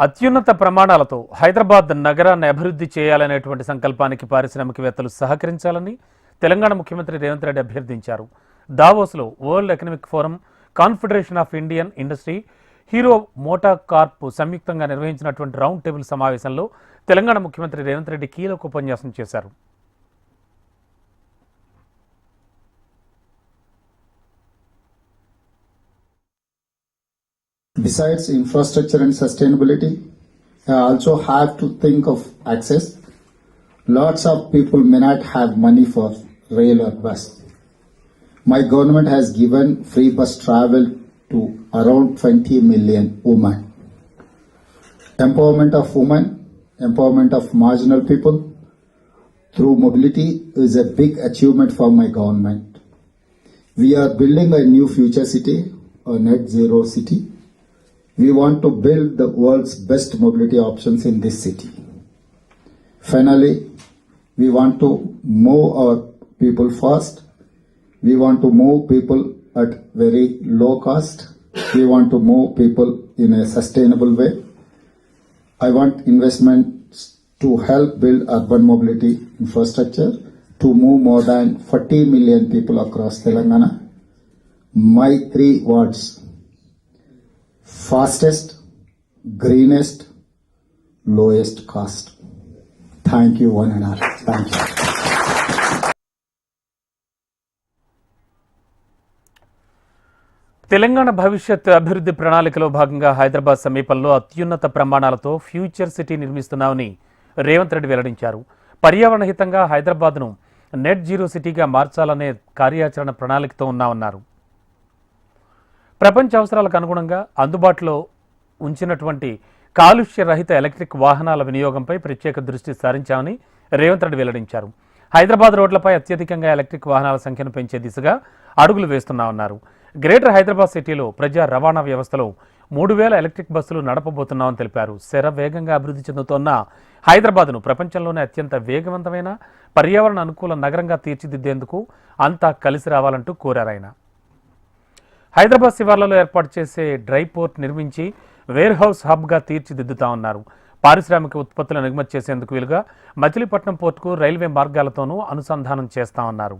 అత్యున్నత ప్రమాణాలతో హైదరాబాద్ నగరాన్ని అభివృద్ధి చేయాలనేటువంటి సంకల్పానికి పారిశ్రామికవేత్తలు సహకరించాలని తెలంగాణ ముఖ్యమంత్రి రేవంత్ రెడ్డి అభ్యర్థించారు. దావోస్లో world economic forum, confederation of Indian industry, hero motor corp సంయుక్తంగా నిర్వహించినటువంటి రౌండ్ టేబుల్ సమావేశంలో తెలంగాణ ముఖ్యమంత్రి రేవంత్ రెడ్డి కీలక ఉపన్యాసం చేశారు. Besides infrastructure and sustainability, I also have to think of access. Lots of people may not have money for rail or bus. My government has given free bus travel to around 20 million women. Empowerment of women, empowerment of marginal people through mobility is a big achievement for my government. We are building a new future city, a net zero city. We want to build the world's best mobility options in this city. Finally, we want to move our people fast. We want to move people at very low cost. We want to move people in a sustainable way. I want investments to help build urban mobility infrastructure to move more than 40 million people across Telangana. My 3 words: fastest, greenest, lowest cost. Thank you one and all. Thank you. Telangana భవిష్యత్ అభివృద్ధి ప్రణాళికలో భాగంగా హైదరాబాద్ సమీపంలో అత్యున్నత ప్రమాణాలతో future city నిర్మిస్తున్నామని Revanth Reddy వెల్లడించారు. పర్యావరణ హితంగా హైదరాబాద్ను నెట్ జీరో సిటీగా మార్చాలనే కార్యాచరణ ప్రణాళికతో ఉన్నామన్నారు. ప్రపంచ అవసరాలకు అనుగుణంగా అందుబాటులో ఉంచినటువంటి కాలుష్య రహిత ఎలక్ట్రిక్ వాహనాల వినియోగంపై ప్రత్యేక దృష్టి సారించామని రేవంత్ రెడ్డి వెల్లడించారు. హైదరాబాద్ రోడ్లపై అత్యధికంగా ఎలక్ట్రిక్ వాహనాల సంఖ్యను పెంచే దిశగా అడుగులు వేస్తున్నామన్నారు. గ్రేటర్ హైదరాబాద్ సిటీలో ప్రజా రవాణా వ్యవస్థలో 3000 ఎలక్ట్రిక్ బస్సులు నడపబోతున్నామని తెలిపారు. శరవేగంగా అభివృద్ధి చెందుతోన్న హైదరాబాద్ను ప్రపంచంలోనే అత్యంత వేగవంతమైన పర్యావరణ అనుకూల నగరంగా తీర్చిదిద్దేందుకు అంతా కలిసి రావాలంటూ కోరారు ఆయన. హైదరాబాద్ శివార్లలో ఏర్పాటు చేసే డ్రై పోర్ట్ నిర్మించి వేర్ హౌస్ హబ్గా తీర్చిదిద్దుతామన్నారు. పారిశ్రామిక ఉత్పత్తులను ఎగుమతి చేసేందుకు వీలుగా మచిలీపట్నం పోర్టుకు రైల్వే మార్గాలతోనూ అనుసంధానం చేస్తామన్నారు.